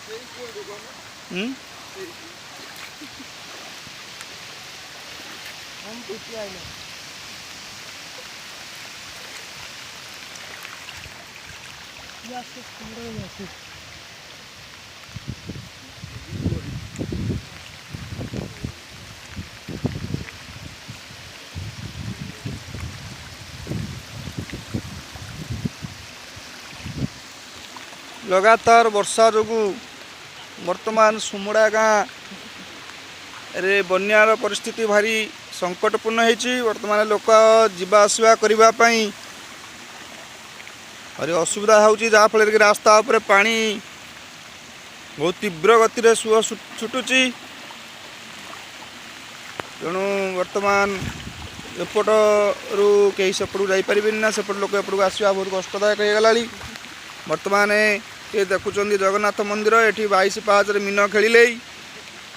हम्म हम पूछ आए लगातार वर्षा जो वर्तमान सुमुड़ा गाँ रे बन्यार परिस्थिति भारी संकटपूर्ण होती। वर्तमान लोक जीवा आसवा करने भारी असुविधा होची, जहाँ फल कि रास्ता उपर पानी बहुत तीव्र गति रे सुह छुटुची। तेणु वर्तमान एपट रू कहीं सेपट जापर ना, सेपट लोक एपट आसवा बहुत कष्टदायक हो गला। वर्तमान ये देखुं जगन्नाथ मंदिर ये 22 पाहाच मीन खेलिले,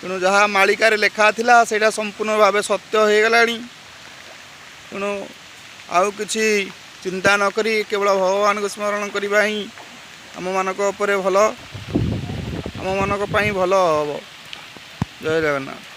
तेणु जहाँ मालिकार लेखा थिला सेटा संपूर्ण भाव सत्य हो गला। तेणु आउ किछि चिंता न करी केवल भगवान को स्मरण करवा ही आम मानक भल, आम मानक भल हम। जय जगन्नाथ।